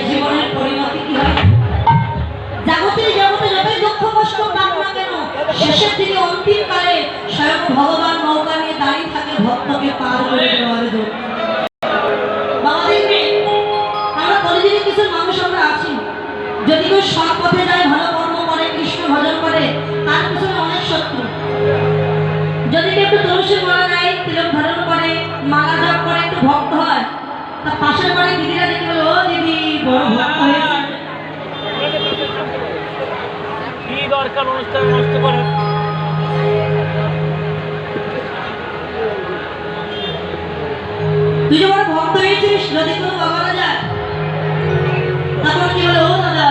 জীবনের পরিণতি কি হয়? জগতে যতই দুঃখ কষ্ট পাক না কেন, শেষের দিকে অন্তিম কালে স্বয়ং ভগবান নৌকা নিয়ে দাঁড়িয়ে থাকে ভক্তকে পার করে দেওয়ার জন্য। বাবা দেখবেন, আমরা কলিযুগে কিছু মানুষ আমরা আছি, যদি কেউ সৎ পথে যায়, ভালো কর্ম করে, কৃষ্ণ ভজন করে, তার পিছনে অনেক শত্রু। যদি কেউ একটু তুলসী মালা নেয়, তিলক ধারণ করে, মালা জপ করে, একটু ভক্ত হয়, তার পাশের বাড়ি দিদিরা দেখে বলে, ও দিদি বড় ভক্ত হয়েছে। কি দরকার অনুষ্ঠান নষ্ট করে? তুই যে বড় ভক্ত হয়েছিস, যদি কোনো বাবারা যায়, তারপর কি বলে, ও দাদা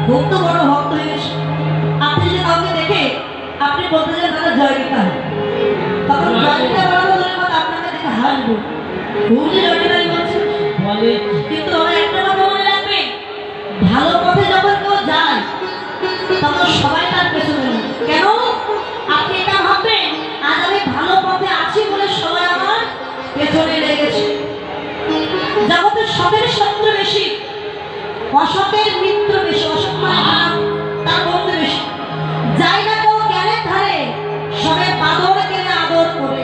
খুব তো বড় ভক্ত হয়েছে। আপনি যদি কাউকে দেখে আপনি বলতে চান দাদা জয় গীতা, তখন জয় গীতা বলার ধরে কথা আপনাকে দেখে হাসবো, খুব যে জয় গীতাই বলছে বলে। কিন্তু আমরা একটা কথা মনে রাখবে, ভালো পথে যখন কেউ যায় তখন সবাই তার পেছনে। কেন? আপনি এটা ভাববেন, আজ আমি ভালো পথে আছি বলে সবাই আমার পেছনে লেগেছে। জগতের সবের শত্রু বেশি, অসতের মিত্র বেশি। অসৎ মানে খারাপ, তার বন্ধু বেশি। যাই না কেউ জ্ঞানের ধারে, সবে বাদর কেনে আদর করে।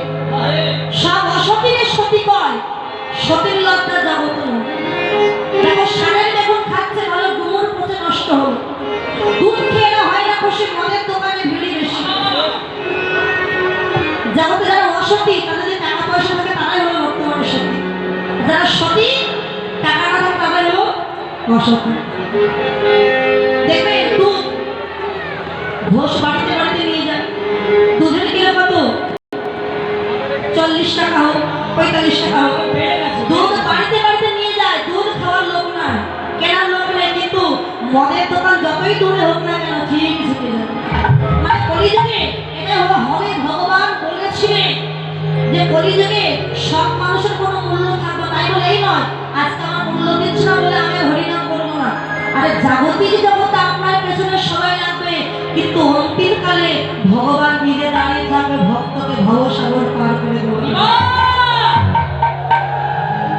সব অসতীরে সতী কয়, সতীর লজ্জা জগত। দেখো সারের বেগুন খাচ্ছে ভালো, ডুমুর পচে নষ্ট হল। দুধ খেয়ে না হয় না খুশি, মদের দোকানে ভিড়ি বেশি। জগতে যারা অসতী, তাদের যে টাকা পয়সা থাকে তারাই হলো বর্তমানে সতী। যারা সতী, টাকা না থাকে তারাই হলো অসতী। দেখবেন দুধ ঘোষ বাড়িতে বাড়িতে নিয়ে যায়, দুধের কিলো কত? 40 টাকা হোক, 45 টাকা হোক, দুধ বাড়িতে বাড়িতে নিয়ে যায়। দুধ খাওয়ার লোক না, কেনার লোক নেই। কিন্তু মদের দোকান যতই দূরে হোক না কেন, ঠিক ছুটে যাবে। মানে কলিযুগে এটা হবে। ভগবান বলেছিলেন যে কলিযুগে সব মানুষের কোনো মূল্য থাকবে, তাই বলে এই নয় আজকে আমার মূল্য দিচ্ছে না বলে আমি হরিনাম করবো না। আরে জাগতিক জগতে আপনার পেছনে সবাই লাগবে, কিন্তু অন্তিম কালে ভগবান নিজে দাঁড়িয়ে থাকবে ভক্তকে ভবসাগর পার করে দেবে।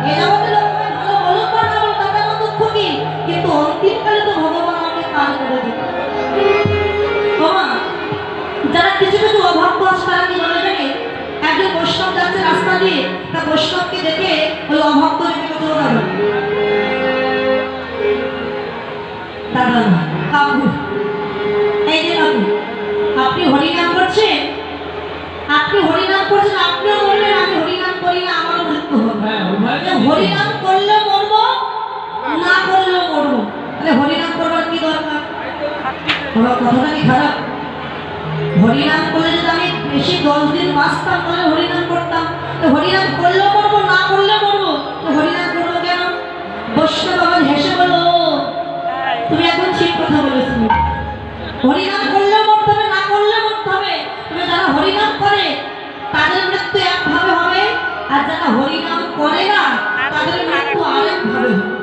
এই জগতে লোক ভালো বলুক বা না বলুক, তাতে আমার দুঃখ কি, কিন্তু অন্তিম কালে তো ভগবান আমাকে পার করে দেবে। যারা কিছু কিছু অভক্ত আছে তারা কি বলে জানে, একজন বৈষ্ণব যাচ্ছে রাস্তা দিয়ে, তা বৈষ্ণবকে দেখে ওই অভক্ত রেখে কথা বলে, দাদা কাকু, এই যে কাকু আপনি হরিনাম করছেন, আপনি হরিনাম করছেন, আপনিও বললেন আমি হরিনাম করি না, আমারও মৃত্যু হবে। হরিনাম করলে মরবো, না করলেও মরবো, তাহলে হরিনাম করবার কি দরকার? আমার কথাটা কি খারাপ? হরিনাম করলে যদি আমি বেশি 10 দিন বাঁচতাম তাহলে হরিনাম করতাম। তো হরিনাম করলেও মরবো, না করলেও মরবো, তো হরিনাম করবো কেন? বৈষ্ণব বাবা হেসে বললো, তুমি এখন ঠিক কথা বলেছো। হরিনাম করলেও মরতে হবে, না করলেও মরতে হবে। তবে যারা হরিনাম করে তাদের মৃত্যু একভাবে হবে, আর যারা হরিনাম করে না তাদের মৃত্যু আরেকভাবে হবে।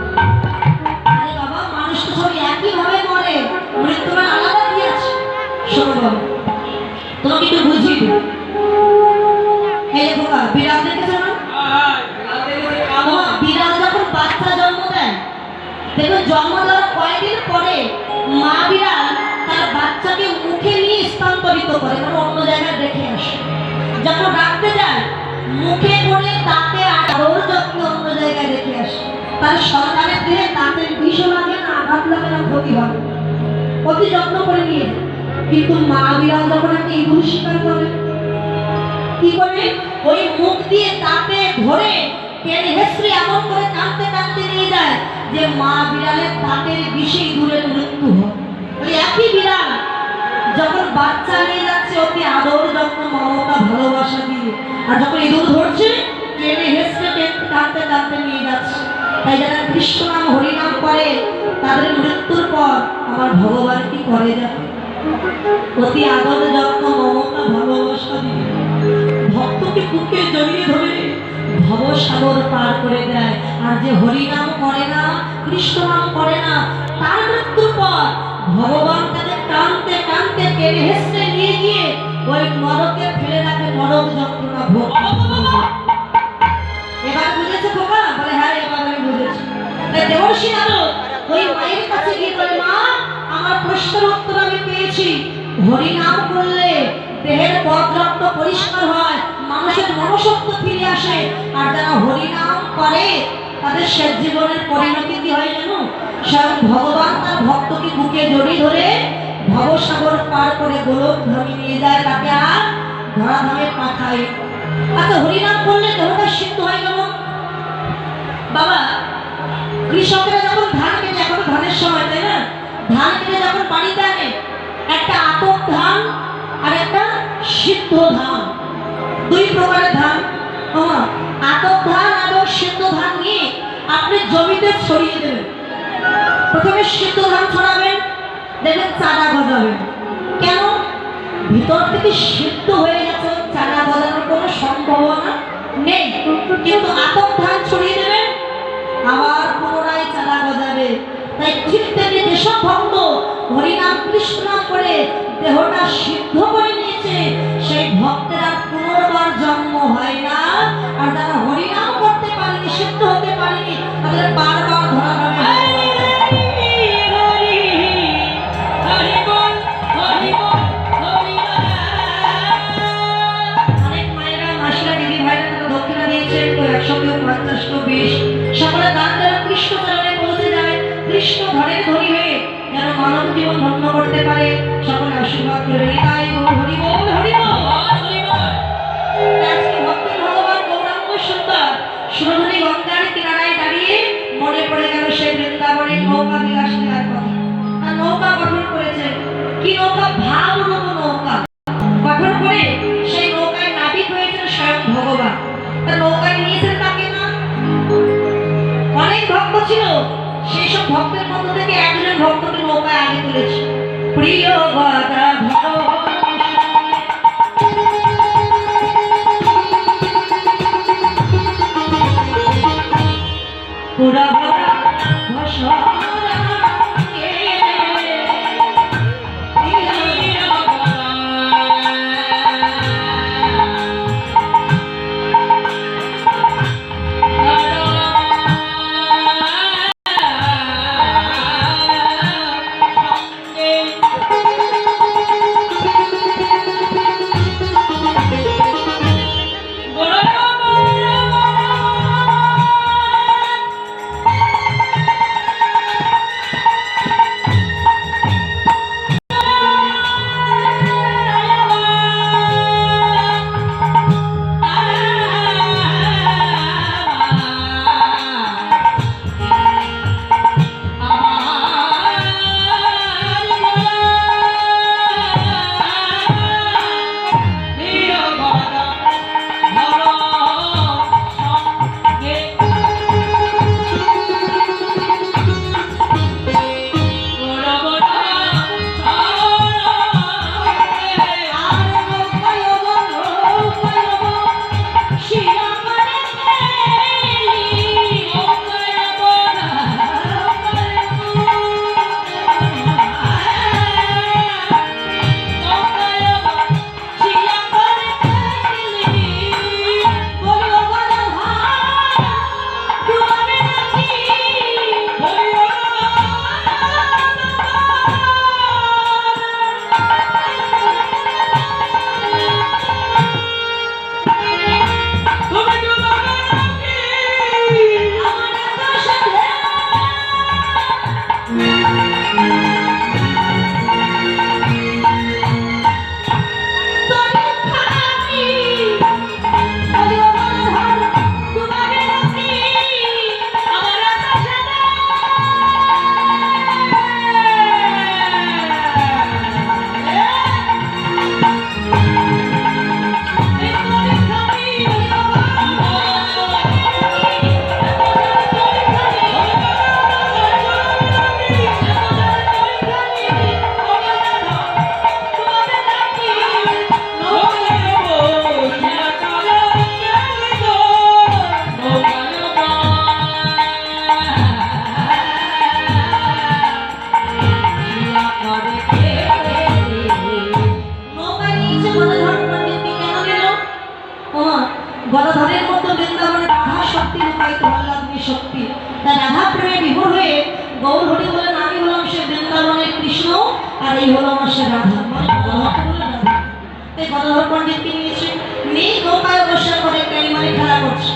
আরে বাবা, মানুষ তো সব একইভাবে মরে, মৃত্যু আলাদা কি আছে? শোনো বাবা, তোমাকে একটু বুঝি। এই খোকা, বিড়াল দেখেছো না? বিড়াল যখন বাচ্চা জন্ম দেয়, দেখবেন জন্ম দেওয়ার কয়েকদিন পরে মা বিড়াল তার বাচ্চাকে মুখে নিয়ে স্থানান্তরিত করে, কারণ অন্য জায়গায় রেখে আসে। যখন রাখতে যায় মুখে করে দাঁতে আদর যত্ন অন্য জায়গায় রেখে আসে। তার সন্তানের দেহে দাঁতের বিষ লাগে না, আঘাত লাগে না, ক্ষতি হবে, অতি যত্ন করে নিয়ে। কিন্তু মা বিড়াল যখন একটা ইঁদুর শিকার করে, কি করে? ওই মুখ দিয়ে দাঁতে ধরে টেনে হেসড়ে এমন করে টানতে টানতে নিয়ে যায় যে মা বিড়ালের দাঁতের বিষে ইঁদুরের মৃত্যু হয়। ওই একই বিড়াল যখন বাচ্চা নিয়ে যাচ্ছে অতি আদর যত্ন মমতা ভালোবাসা দিয়ে, আর যখন ইঁদুর ধরছে টেনে হেসড়ে টানতে টানতে নিয়ে যাচ্ছে। তাই যারা কৃষ্ণ নাম হরিনাম করে তাদের মৃত্যুর পর আমার ভগবান কি করে জানো? অতি আদর যত্ন মমতা ভালোবাসা দিয়ে ভক্তকে বুকে জড়িয়ে ধরে ভবসাগর পার করে দেয়। আর যে হরিনাম করে না, কৃষ্ণ নাম করে না, তার মৃত্যুর পর ভগবান তাকে টানতে টানতে টেনে হেসড়ে নিয়ে গিয়ে ওই নরকে ফেলে রাখে, নরক যন্ত্রণা ভোগ। এবার বুঝেছে খোকা? দেবর্ষী নারদ ওই মায়ের কাছে গিয়ে বলে, মা আমার প্রশ্নের উত্তর আমি পেয়েছি, হরিনাম করলে দেহের বদরক্ত পরিষ্কার হয়, মানুষের মনুষ্যত্ব ফিরে আসে, আর যারা হরিনাম করে তাদের শেষ জীবনের পরিণতি কি হয় জানো? স্বয়ং ভগবান তার ভক্তকে বুকে জড়িয়ে ধরে ভবসাগর পার করে গোলক ধামে নিয়ে যায়, তাকে আর ধরাধামে পাঠায়। আচ্ছা, হরিনাম করলে দেহটা সিদ্ধ হয় কেমন? বাবা, কৃষকরা যখন ধান কেটে, এখন ধানের সময় তাই না, ধান কেটে যখন বাড়িতে আনে, একটা আতপ ধান আর একটা সিদ্ধ ধান, দুই প্রকারের ধান। আতপ ধান আর সিদ্ধ ধান নিয়ে আপনি জমিতে ছড়িয়ে দেবেন। প্রথমে সিদ্ধ ধান ছড়াবেন, দেখবেন চারা গজাবে। কেন? ভিতর থেকে সিদ্ধ হয়ে গেছে, চারা গজানোর কোনো সম্ভাবনা নেই। কিন্তু আতপ ধান ছড়িয়ে দেবেন, আবার পুনরায় চারা গজাবে। তাই ঠিক তেমনি যেসব ভক্ত হরিনাম কৃষ্ণ নাম করে দেহটা সিদ্ধ করে নিয়েছে, সেই ভক্তের আর পুনর্বার জন্ম হয় না। আর যারা হরিনাম করতে পারেনি, সিদ্ধ হতে পারেনি, তাদের বারবার ধরা হবে। অনেক মায়েরা, মাসিরা, দিদি ভাইরা তারা দক্ষিণা দিয়েছেন, কেউ 100, কেউ 50, কেউ 20, সকলে দান যেন কৃষ্ণ চরণে পৌঁছে যায়, কৃষ্ণ ঘরের ধনী হয়ে যেন মানব জীবন ধন্য করতে পারে। সকলে আশীর্বাদ করবেন। তাই হরি বল, হরি বল, হরি বল। আজকে ভক্তের ভগবান গৌরাঙ্গ সুন্দর সুরধুনী গঙ্গার কিনারায় দাঁড়িয়ে মনে পড়ে গেল সেই বৃন্দাবনের নৌকা বিলাস লীলার কথা। আর নৌকা গঠন করেছেন, কি নৌকা? ভাবরূপ নৌকা গঠন করে সেই নৌকায় নাবিক হয়েছেন স্বয়ং ভগবান। তার নৌকায় নিয়েছেন তাকে না, অনেক ভক্ত ছিল, সেই সব ভক্তের মধ্যে থেকে একজন ভক্তকে নৌকায় আগে তুলেছে। প্রিয় গদা পুরা ভরা ভাষা গৌর হরি বলেন আমি হলাম সে বৃন্দাবনের কৃষ্ণ আর এই হলো আমার সে রাধা। গদাধর পণ্ডিতকে নিয়েছে, মেয়ে নৌকায় বসে করে ক্যারিমারি খেলা করছে।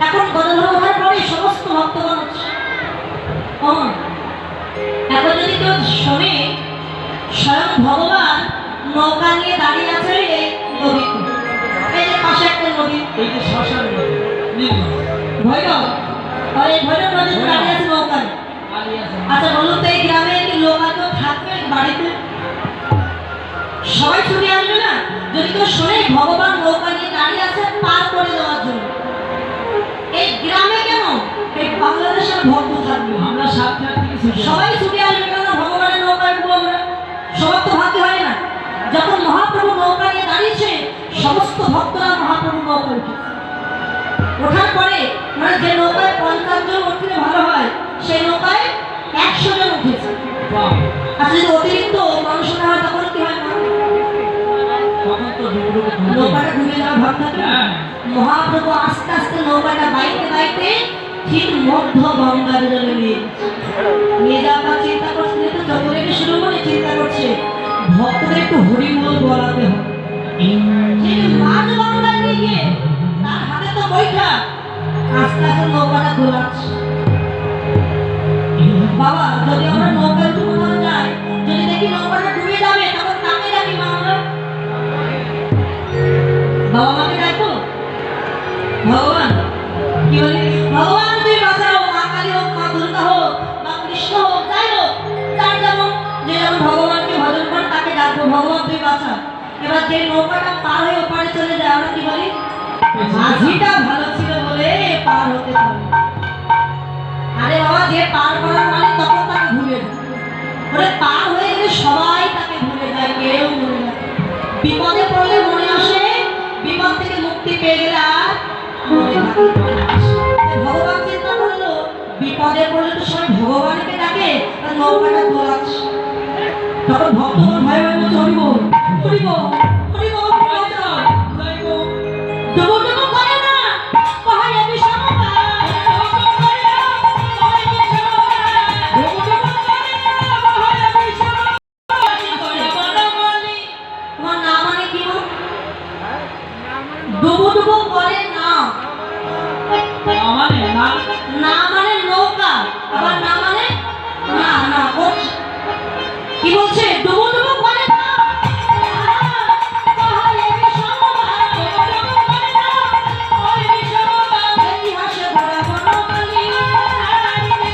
এখন গদাধর ওঠার পরে সমস্ত ভক্তগণ হচ্ছে। এখন যদি কেউ শোনে স্বয়ং ভগবান নৌকা নিয়ে দাঁড়িয়ে আছে এই নদীতে, এই যে পাশে একটা নদী, এই যে শ্মশান নদী, ভৈরব, আর এই ভৈরব নদীতে দাঁড়িয়ে আছে নৌকা। আচ্ছা বলুন তো এই গ্রামে কি লোক আর কেউ থাকবে বাড়িতে? সবাই ছুটে আসবে না? যদি কেউ শোনে ভগবান নৌকা নিয়ে দাঁড়িয়ে আছে পার করে দেওয়ার জন্য, এই গ্রামে কেন এই বাংলাদেশের ভক্ত থাকবে? আমরা সাতটার থেকে সবাই ছুটে আসবে কেন ভগবানের নৌকায় উঠবো আমরা? সবার তো ভাগ্য হয় না। যখন মহাপ্রভু নৌকা নিয়ে দাঁড়িয়েছে সমস্ত ভক্তরা মহাপ্রভু নৌকা উঠেছে। ওঠার পরে মানে যে নৌকায় 50 জন উঠলে ভালো হয় সেই নৌকায় 100 জন উঠেছে। আর যদি অতিরিক্ত মানুষ না হয় তখন কি হয়? নৌকাটা ডুবে যাওয়ার ভাব থাকে। মহাপ্রভু আস্তে আস্তে নৌকাটা বাইতে বাইতে ঠিক মধ্য গঙ্গার জলে নিয়ে যাওয়ার চিন্তা করছে। তো যত রেখে শুরু করে চিন্তা করছে ভক্তদের একটু হরিবোল বলাতে হবে। ঠিক মাঝ গঙ্গায় নিয়ে গিয়ে তার হাতে তো বৈঠা আস্তে আস্তে নৌকাটা দোলাচ্ছে। বাবা যদি আমরা নৌকায় উঠে কোথাও যাই, যদি দেখি নৌকাটা ডুবে যাবে তখন কাকে ডাকি মা? আমরা বাবা মাকে ডাকবো? ভগবান কি বলি? ভগবান তুই বাঁচাও, মা কালী হোক, মা দুর্গা হোক, মা কৃষ্ণ হোক, যাই হোক, যার যেমন যে যেমন ভগবানকে ভজন করে তাকে ডাকবো ভগবান তুই বাঁচা। এবার যে নৌকাটা পার হয়ে ওপারে চলে যায় আমরা কি বলি? মাঝিটা ভালো ছিল বলে পার হতে পারে। আরে বাবা যে পার করার মানে তখন তাকে ভুলে যায়। ওরে পার হয়ে গেলে সবাই তাকে ভুলে যায়, কেউ ভুলে যায়। বিপদে পড়লে মনে আসে, বিপদ থেকে মুক্তি পেয়ে গেলে আর মনে থাকে। ভগবান চিন্তা করলো বিপদে পড়লে তো সবাই ভগবানকে ডাকে, আর নৌকাটা দোলাচ্ছে। তখন ভক্তগণ ভয়ে ভয়ে বলছে হরিব হরিব হরিব ডুবো ডুবো করে না পাহাড়ে বিষম তোমার নাম মানে কি? ডুবো ডুবো করে না মানে না মানে নৌকা, আবার না মানে না না কি বলছে? ডুবো ডুবো করে না পাহাড়ে বিষম ইতিহাসে ভরা বনমালী আমার ঘন ঘন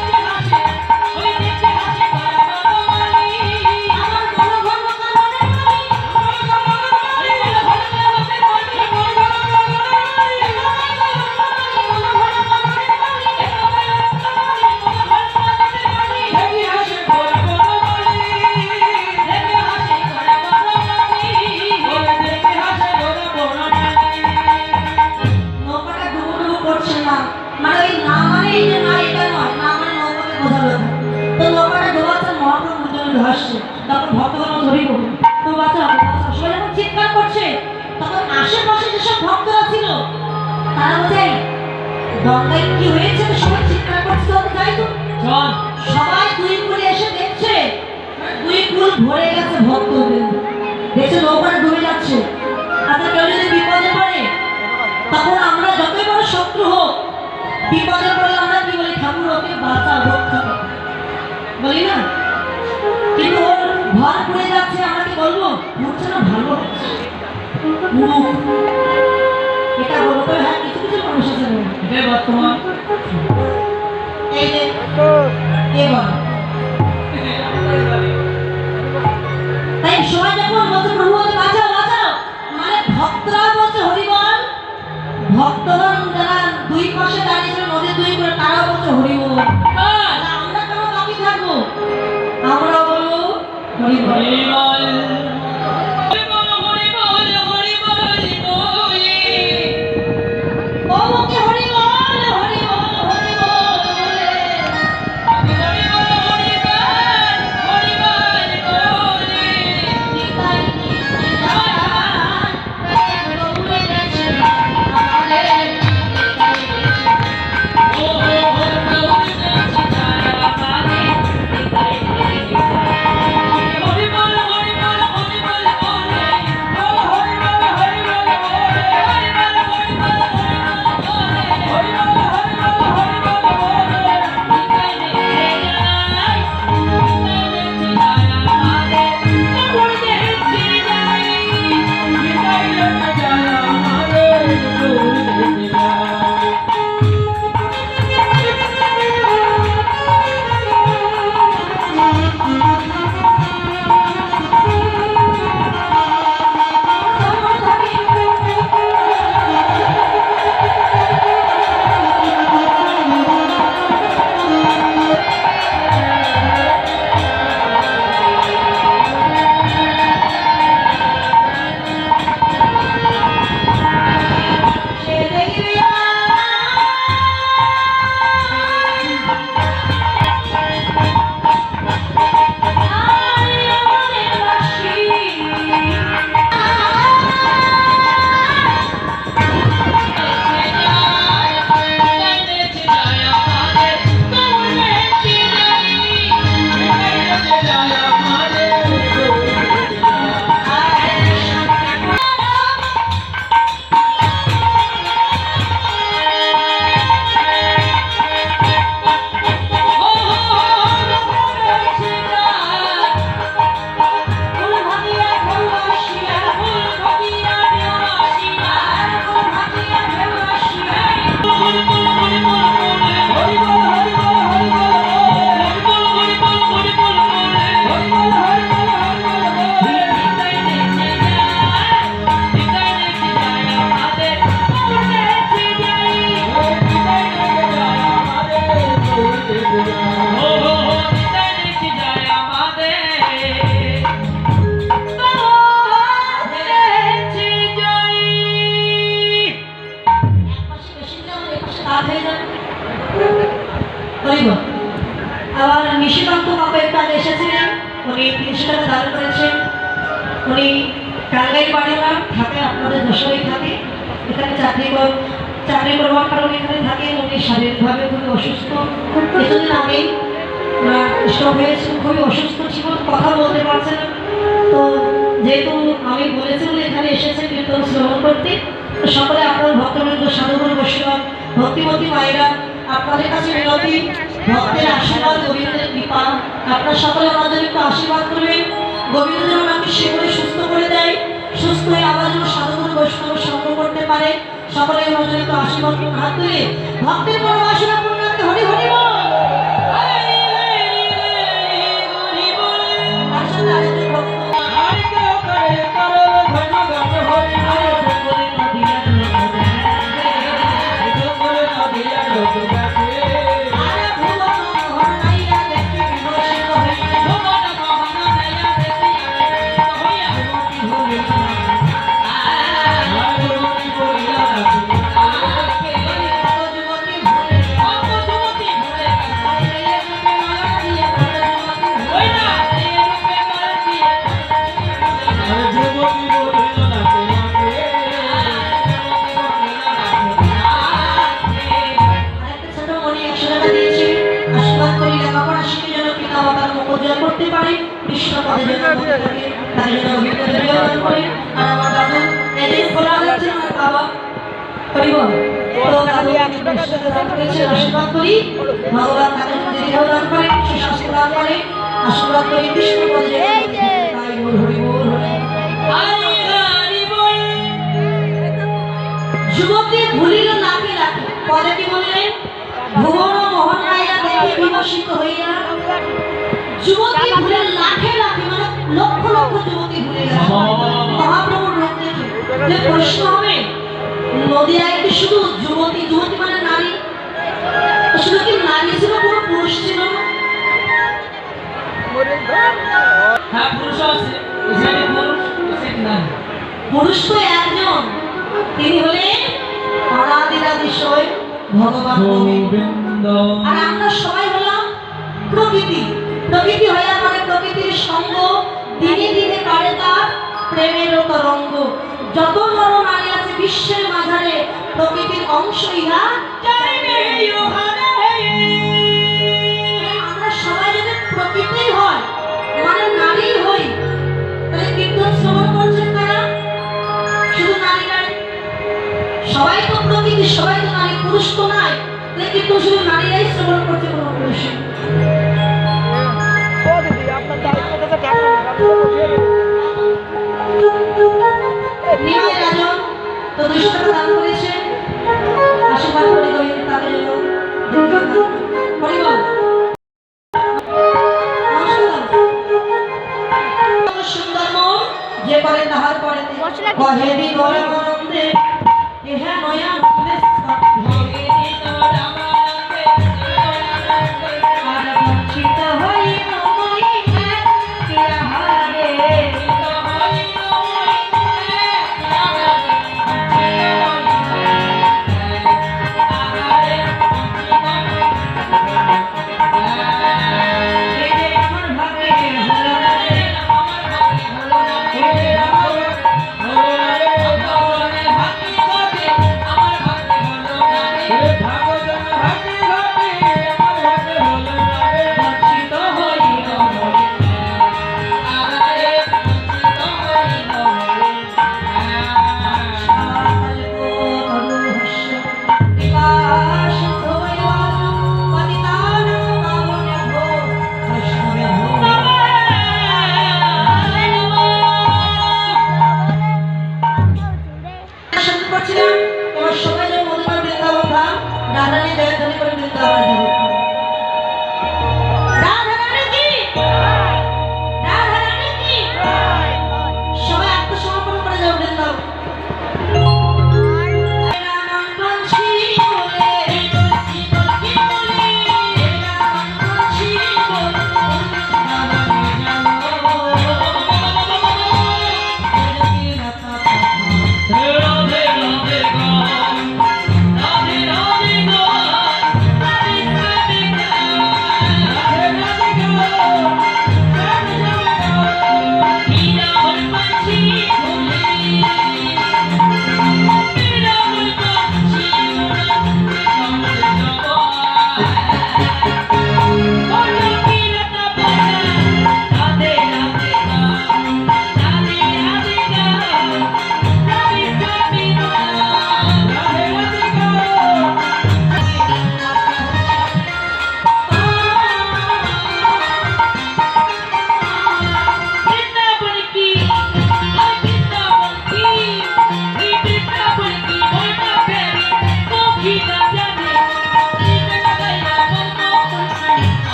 কাননে নৌকাটা ডুবো ডুবো করছে না মানে ওই না মানে এই যে না এটা নয়, না মানে নৌকাকে বোঝালো। তো নৌকাটা ডোবাচ্ছে মহাপ্রভুর জন্য ধরছে। তখন ভক্তগণ ধরি বলল তো বাঁচা বাঁচা। সবাই যখন চিৎকার করছে তখন আশেপাশে যেসব ভক্তরা ছিল তারা বলছে গঙ্গায় কি হয়েছে? সবাই চিৎকার করছে তো যাই তো চল সবাই দুই কুলে এসে দেখছে দুই কুল ভরে গেছে ভক্তদের, দেখছে নৌকাটা ডুবে যাচ্ছে। আচ্ছা কেউ যদি বিপদে পড়ে তখন আমরা যতই বড় শত্রু হোক বিপদে পড়লে আমরা কি বলি? ঠাকুর ওকে বাঁচা রক্ষা করো বলি না? কিন্তু ওর ঘর পুড়ে যাচ্ছে আমরা কি বলবো? ঘুরছে না ভালো হচ্ছে এটা বলবো। তবে হ্যাঁ কিছু কিছু মানুষ আছে এটাই বর্তমান এই যে এবার তাই সবাই যখন বলছে প্রভু বাঁচাও বাঁচাও মানে ভক্তরা বলছে হরিবল, ভক্তগণ যারা দুই পাশে দাঁড়িয়েছিল নদীর দুই করে তারাও বলছে হরিবল। আমরা কেন বাকি থাকবো? আমরা বলবো হরিবল। হরিবল ও ওকে হরিবল হরিবল হরিবল নিতাই নিতাই গৌরে গেছে আমাদের নিতাই গেছে। ও গৌরে গেছে রাত হয়ে যাবে। বলিব আবার নিশিকান্ত বাবা একটু আগে এসেছিলেন, উনি ৩০ টাকা দান করেছেন। উনি টাঙ্গাইল বাড়ি না, থাকে আপনাদের যশোরেই থাকে, এখানে চাকরি করবার কারণে এখানে থাকেন। উনি শারীরিকভাবে খুবই অসুস্থ, কিছুদিন আগেই ওনার স্ট্রোক হয়েছে, খুবই অসুস্থ ছিল, কথা বলতে পারছে না। তো যেহেতু আমি বলেছি বলে এখানে এসেছে কীর্তন শ্রবণ করতে, তো সকলে আপনার ভক্তবৃন্দ, সাধুগুরু বৈষ্ণব, ভক্তিমতী মায়েরা, আপনাদের কাছে বিনতি, ভক্তের আশীর্বাদ, গোবিন্দের কৃপা, আপনার সকলে আমাদের একটু আশীর্বাদ করবেন। গোবিন্দ যেন আমাকে সেগুলি সুস্থ করে দেয়, সুস্থ হয়ে আবার যেন সাধুগুরু বৈষ্ণব সঙ্গ করতে পারে। সকলে আমাদের একটু আশীর্বাদ করুন, হাত তুলে ভক্তের বড় আশীর্বাদ করুন। হরি হরি বল। তার সাথে আরেকজন ভক্ত করতে পারে, কৃষ্ণ পদে যেন বসে থাকে, তাকে যেন অভিজ্ঞতা প্রদান করে। আর আমার দাদু এদিন খোলা যাচ্ছে আমার বাবা পরিবার, তো দাদু দান করেছে, আশীর্বাদ করি ভগবান তাকে দীর্ঘ দান করে, সুস্বাস্থ্য দান করে, আশীর্বাদ করি কৃষ্ণ পদে যেন তাই বল হরি বল হরি বল। যুবতী ভুলিল নাকি রাখি, পদে কি বললেন? ভুবন মোহন রায়রা দেখে বিমর্ষিত হইয়া, যুবতী ভুলে লাখে লাখে, মানে লক্ষ লক্ষ যুবতী ভুলে গেছে মহাপ্রভুর রূপ দেখে। যে প্রশ্ন হবে, নদিয়ায় কি শুধু যুবতী, যুবতী মানে নারী, শুধু কি নারী ছিল, কোনো পুরুষ ছিল না? হ্যাঁ, পুরুষ আছে, এখানে পুরুষ, এখানে নারী। পুরুষ তো একজন, তিনি হলেন অনাদিরাদিশয় ভগবান গোবিন্দ। আর আমরা সবাই হলাম প্রকৃতি। প্রকৃতি হইয়া মানে প্রকৃতির সঙ্গ, দিনে দিনে বাড়ে তার প্রেমের তরঙ্গ। যত নর নারী আছে বিশ্বের মাঝারে, প্রকৃতির অংশ ইহা। আমরা সবাই যদি প্রকৃতি হয়, মানে নারী হই, তাহলে কীর্তন শ্রবণ করছেন কারা? শুধু নারী নাই, সবাই তো প্রকৃতি, সবাই তো নারী, পুরুষ তো নাই, তাহলে কীর্তন শুধু নারীরাই শ্রবণ করছে, কোনো পুরুষ। নিমাই রাজন তো 200 টাকা দান করেছে, আশীর্বাদ করি গোবিন্দ তাদের হরিবল। সুন্দর মন যে করে তাহার পরে কহে বিগর আনন্দে, ইহা নয়া নন্দে সত্যি আর বঞ্চিত হই নমই এক হারে। রাধে রাধে গো, রাধে রাধে গো।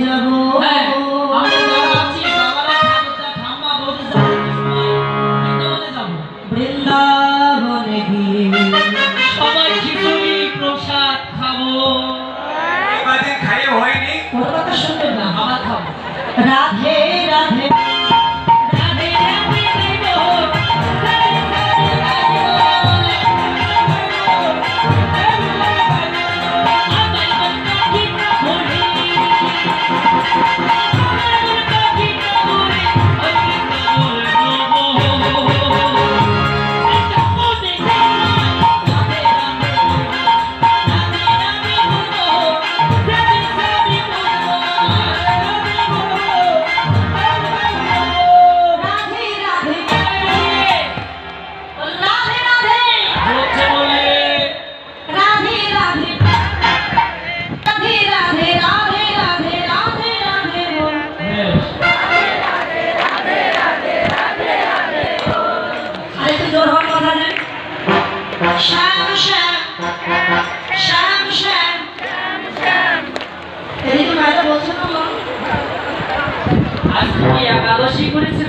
যাব হ্যাঁ, আমরা যারা আছি, বাবারা, ঠাকুরদা, ঠাম্মা, বৌদি, যারা সবাই বৃন্দাবনে যাবো। বৃন্দাবনে গিয়ে সবাই খিচুড়ি প্রসাদ খাবো। কদিন খাইয়ে হয়নি। ওর কথা শুনবে না। আবার খাবো। রাধে রাধে রাধে রাধে দেবো, রাধে রাধে রাধে আমায় বন্ধা গীতা বলে, আমায় বন্ধা গীতা বলে, ওই গীতা বলে দেবো। একটা মনে চাই, রাধে রাধে বলবো, রাধে রাধে বলবো, রাধে রাধে বলবো, রাধে রাধে রাধে রাধে বলছে বলে রাধে রাধে রাধে রাধে রাধে রাধে রাধে রাধে বল। আরেকটু জোর হওয়ার কথা নেই। শ্যাম শ্যাম শ্যাম শ্যাম এদিকে মায়েরা বলছে না মা? আজকে কি একাদশী করেছে